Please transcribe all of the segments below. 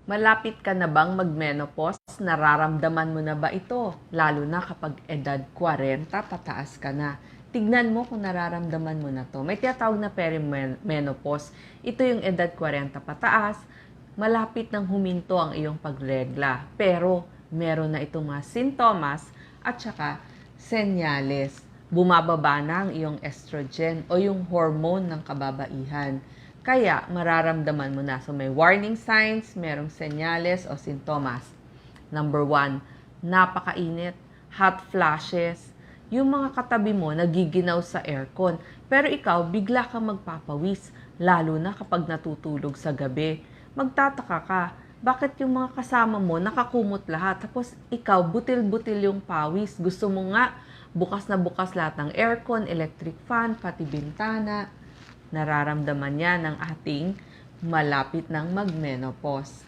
Malapit ka na bang mag-menopause? Nararamdaman mo na ba ito? Lalo na kapag edad 40, pataas ka na. Tignan mo kung nararamdaman mo na to. May tinatawag na perimenopause. Ito yung edad 40 pataas. Malapit nang huminto ang iyong pagregla. Pero meron na itong mga sintomas at saka senyales. Bumababa na ang iyong estrogen o yung hormone ng kababaihan. Kaya, mararamdaman mo na. So, may warning signs, merong senyales o sintomas. Number 1, napakainit, hot flashes. Yung mga katabi mo nagiginaw sa aircon. Pero ikaw, bigla kang magpapawis, lalo na kapag natutulog sa gabi. Magtataka ka, bakit yung mga kasama mo nakakumot lahat? Tapos ikaw, butil-butil yung pawis. Gusto mo nga, bukas na bukas lahat ng aircon, electric fan, pati bintana. Nararamdaman niya ng ating malapit ng mag-menopause.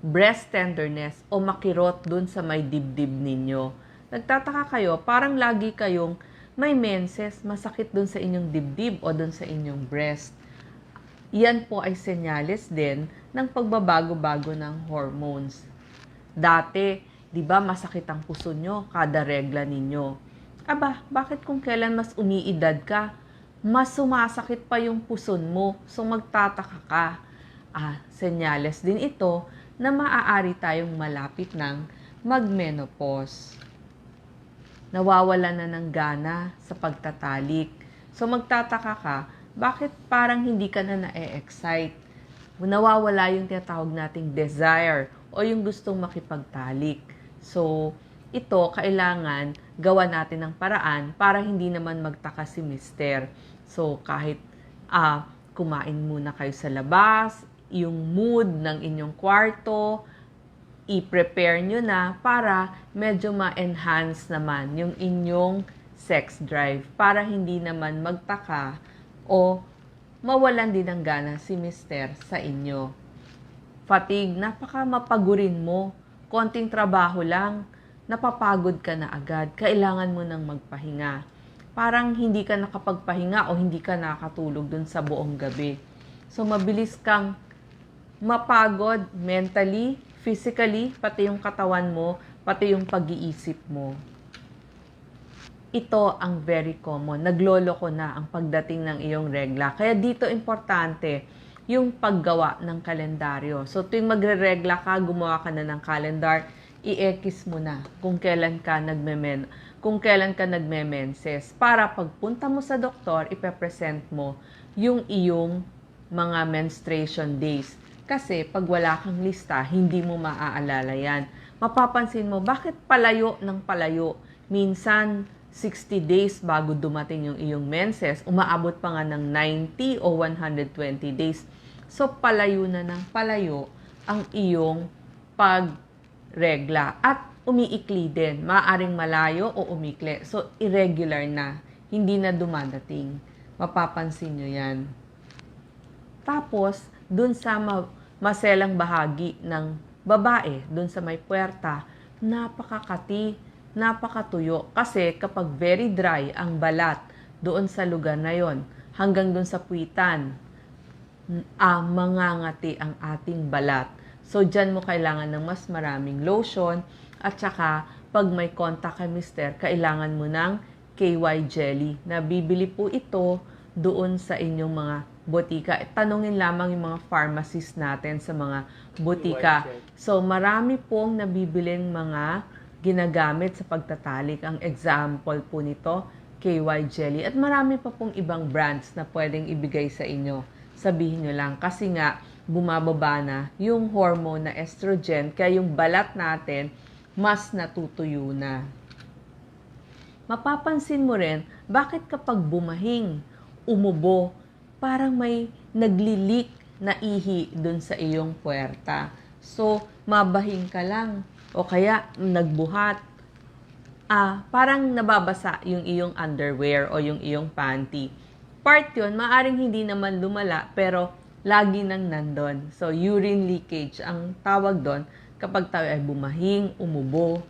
Breast tenderness o makirot dun sa may dibdib ninyo. Nagtataka kayo, parang lagi kayong may menses, masakit dun sa inyong dibdib o dun sa inyong breast. Yan po ay senyales din ng pagbabago-bago ng hormones. Dati, di ba masakit ang puso nyo kada regla ninyo? Aba, bakit kung kailan mas umiidad ka, mas sumasakit pa yung puson mo, so magtataka ka. Senyales din ito na maaari tayong malapit ng mag-menopause. Nawawala na ng gana sa pagtatalik. So magtataka ka, bakit parang hindi ka na na-excite? Nawawala yung tinatawag nating desire o yung gustong makipagtalik. So, ito, kailangan gawa natin ng paraan para hindi naman magtaka si mister. So, kahit kumain muna kayo sa labas, yung mood ng inyong kwarto, i-prepare nyo na para medyo ma-enhance naman yung inyong sex drive para hindi naman magtaka o mawalan din ng gana si mister sa inyo. Fatigue, napaka mapagurin mo. Konting trabaho lang, napapagod ka na agad. Kailangan mo nang magpahinga. Parang hindi ka nakapagpahinga o hindi ka nakatulog dun sa buong gabi. So, mabilis kang mapagod mentally, physically, pati yung katawan mo, pati yung pag-iisip mo. Ito ang very common. Nagloloko na ang pagdating ng iyong regla. Kaya dito importante yung paggawa ng kalendaryo. So, tuwing magre-regla ka, gumawa ka na ng calendar, i-ekis mo na kung kailan ka nagme-menses. Para pagpunta mo sa doktor, ipepresent mo yung iyong mga menstruation days. Kasi pag wala kang lista, hindi mo maaalala yan. Mapapansin mo, bakit palayo ng palayo? Minsan, 60 days bago dumating yung iyong menses, umaabot pa nga ng 90 o 120 days. So, palayo na ng palayo ang iyong pagregla. At umiikli din. Maaaring malayo o umikli. So, irregular na. Hindi na dumadating. Mapapansin nyo yan. Tapos, dun sa maselang bahagi ng babae, dun sa may puwerta, napakakati, napakatuyo. Kasi kapag very dry ang balat doon sa lugar na yon, hanggang doon sa puwitan, mangangati ang ating balat. So, dyan mo kailangan ng mas maraming lotion. At saka, pag may contact kay mister, kailangan mo ng KY jelly. Nabibili po ito doon sa inyong mga botika. Tanungin lamang yung mga pharmacist natin sa mga botika. So, marami pong nabibiling mga ginagamit sa pagtatalik. Ang example po nito, KY Jelly. At marami pa pong ibang brands na pwedeng ibigay sa inyo. Sabihin nyo lang. Kasi nga, bumababa na yung hormone na estrogen. Kaya yung balat natin, mas natutuyo na. Mapapansin mo rin, bakit kapag bumahing, umubo, parang may naglilik na ihi dun sa iyong puwerta. So, mabahing ka lang. O kaya, nagbuhat. Parang nababasa yung iyong underwear o yung iyong panty. Part yun, maaring hindi naman lumala, pero lagi nang nandun. So, urine leakage ang tawag doon kapag tayo ay bumahing, umubo.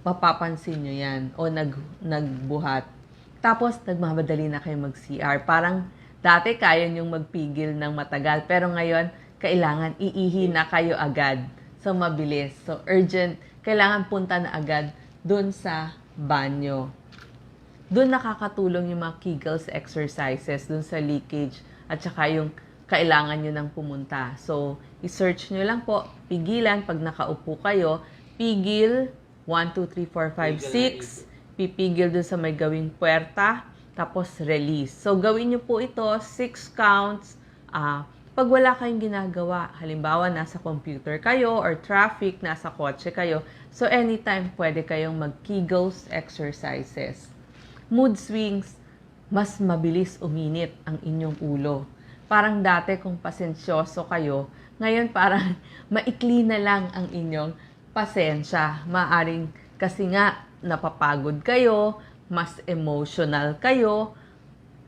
Mapapansin nyo yan. O nagbuhat. Tapos, nagmamadali na kayo mag-CR. Parang dati kaya nyong magpigil ng matagal. Pero ngayon, kailangan iihi na kayo agad. So, mabilis. So, urgent. Kailangan punta na agad dun sa banyo. Dun nakakatulong yung mga Kegels exercises, dun sa leakage, at saka yung kailangan nyo nang pumunta. So, i-search nyo lang po, pigilan, pag nakaupo kayo, pigil, 1, 2, 3, 4, 5, 6, pipigil dun sa may gawing puwerta, tapos release. So, gawin nyo po ito, 6 counts, pag wala kayong ginagawa, halimbawa nasa computer kayo or traffic, nasa kotse kayo, so anytime pwede kayong mag-Kegels exercises. Mood swings, mas mabilis uminit ang inyong ulo. Parang dati kung pasensyoso kayo, ngayon parang maikli na lang ang inyong pasensya. Maaring kasi nga napapagod kayo, mas emotional kayo,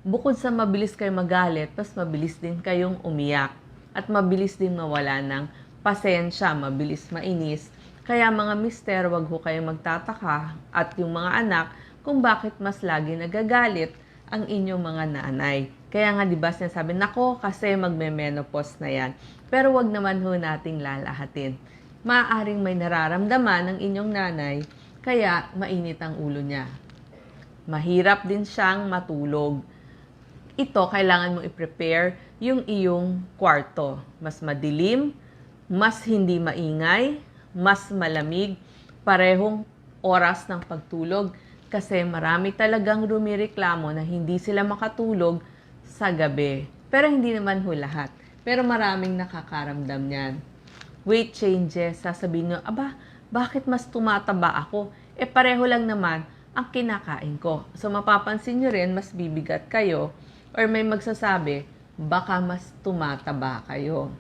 bukod sa mabilis kayo magalit, mas mabilis din kayong umiyak. At mabilis din mawala ng pasensya, mabilis mainis. Kaya mga mister, wag ho kayong magtataka at yung mga anak kung bakit mas lagi nagagalit ang inyong mga nanay. Kaya nga diba sinasabi, nako kasi magme-menopause na yan. Pero wag naman ho nating lalahatin. Maaaring may nararamdaman ng inyong nanay, kaya mainit ang ulo niya. Mahirap din siyang matulog. Ito, kailangan mong i-prepare yung iyong kwarto. Mas madilim, mas hindi maingay, mas malamig, parehong oras ng pagtulog. Kasi marami talagang rumireklamo na hindi sila makatulog sa gabi. Pero hindi naman ho lahat. Pero maraming nakakaramdam niyan. Weight changes, sasabihin nyo, aba, bakit mas tumataba ako? Pareho lang naman ang kinakain ko. So mapapansin nyo rin, mas bibigat kayo. Or may magsasabi, baka mas tumataba kayo.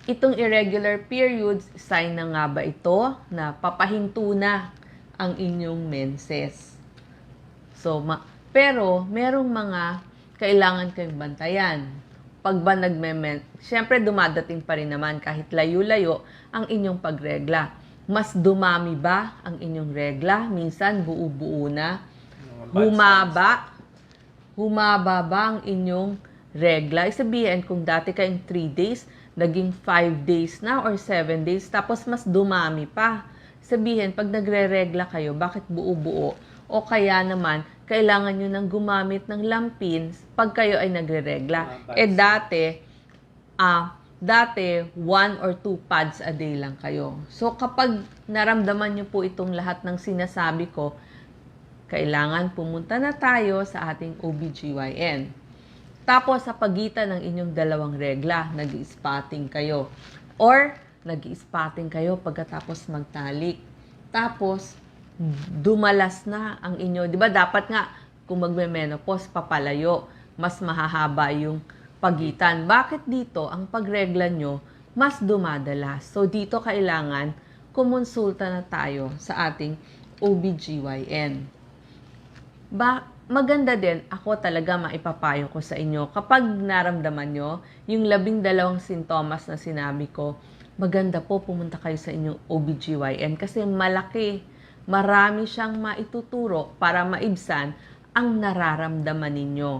Itong irregular periods, sign na nga ba ito na papahinto na ang inyong menses? So, pero merong mga kailangan kayong bantayan. Pag ba syempre dumadating pa rin naman kahit layo-layo ang inyong pagregla. Mas dumami ba ang inyong regla? Minsan buo-buo na. Humaba ba ang inyong regla? Isabihin, kung dati kayong 3 days, naging 5 days na or 7 days, tapos mas dumami pa. Sabihin, pag nagre-regla kayo, bakit buo-buo? O kaya naman, kailangan nyo nang gumamit ng lampins pag kayo ay nagre-regla. Dati, 1 or 2 pads a day lang kayo. So, kapag naramdaman nyo po itong lahat ng sinasabi ko, kailangan pumunta na tayo sa ating OBGYN. Tapos, sa pagitan ng inyong dalawang regla, nag-spotting kayo. Or, nag-spotting kayo pagkatapos magtalik. Tapos, dumalas na ang inyo. Di ba dapat nga, kung magme-menopause, papalayo. Mas mahahaba yung pagitan. Bakit dito, ang pagregla nyo, mas dumadalas? So, dito kailangan kumonsulta na tayo sa ating OBGYN. Maganda din, ako talaga maipapayo ko sa inyo. Kapag naramdaman nyo, yung 12 sintomas na sinabi ko, maganda po pumunta kayo sa inyong OBGYN kasi marami siyang maituturo para maibsan ang nararamdaman ninyo.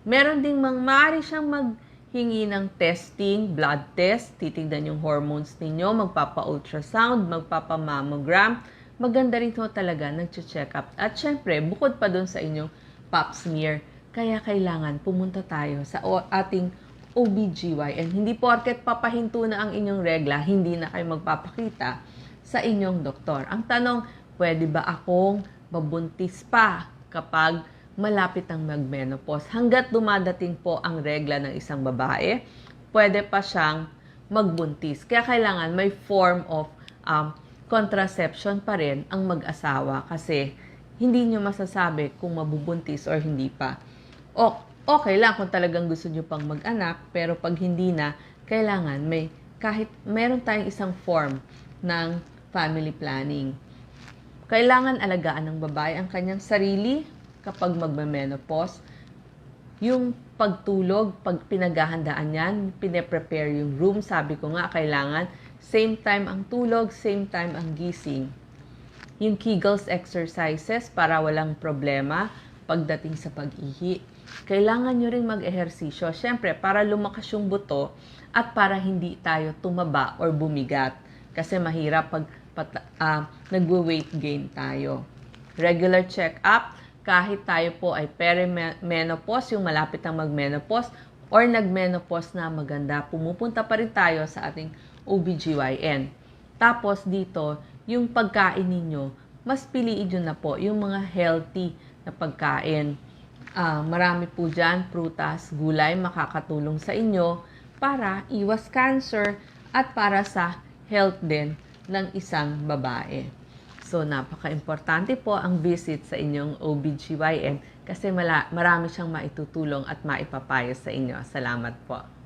Meron ding maaari siyang maghingi ng testing, blood test, titignan yung hormones ninyo, magpapa-ultrasound, magpapa-mammogram. Maganda rin ito talaga, nag-check up. At syempre, bukod pa dun sa inyong pap smear, kaya kailangan pumunta tayo sa ating OBGYN. Hindi porket papahinto na ang inyong regla, hindi na kayo magpapakita sa inyong doktor. Ang tanong, pwede ba akong mabuntis pa kapag malapit ang mag-menopause? Hanggat dumadating po ang regla ng isang babae, pwede pa siyang magbuntis. Kaya kailangan may form of contraception pa rin ang mag-asawa kasi hindi nyo masasabi kung mabubuntis or hindi pa. Okay lang kung talagang gusto nyo pang mag-anak, pero pag hindi na, kailangan kahit meron tayong isang form ng family planning. Kailangan alagaan ng babae ang kanyang sarili kapag magme-menopause. Yung pagtulog, pag pinaghahandaan yan, pine-prepare yung room, sabi ko nga, kailangan same time ang tulog, same time ang gising. Yung Kegels exercises para walang problema pagdating sa pag-ihi. kailangan nyo ring mag-ehersisyo. Siyempre, para lumakas yung buto at para hindi tayo tumaba or bumigat. Kasi mahirap pag nagwe-weight gain tayo. Regular check-up, kahit tayo po ay perimenopause, yung malapit ang mag-menopause, or nag-menopause na maganda, pumupunta pa rin tayo sa ating OBGYN. Tapos dito, yung pagkain ninyo, mas piliin nyo na po yung mga healthy na pagkain. Marami po dyan, prutas, gulay, makakatulong sa inyo para iwas cancer at para sa health din ng isang babae. So, napaka-importante po ang visit sa inyong OBGYN kasi marami siyang maitutulong at maipapayo sa inyo. Salamat po.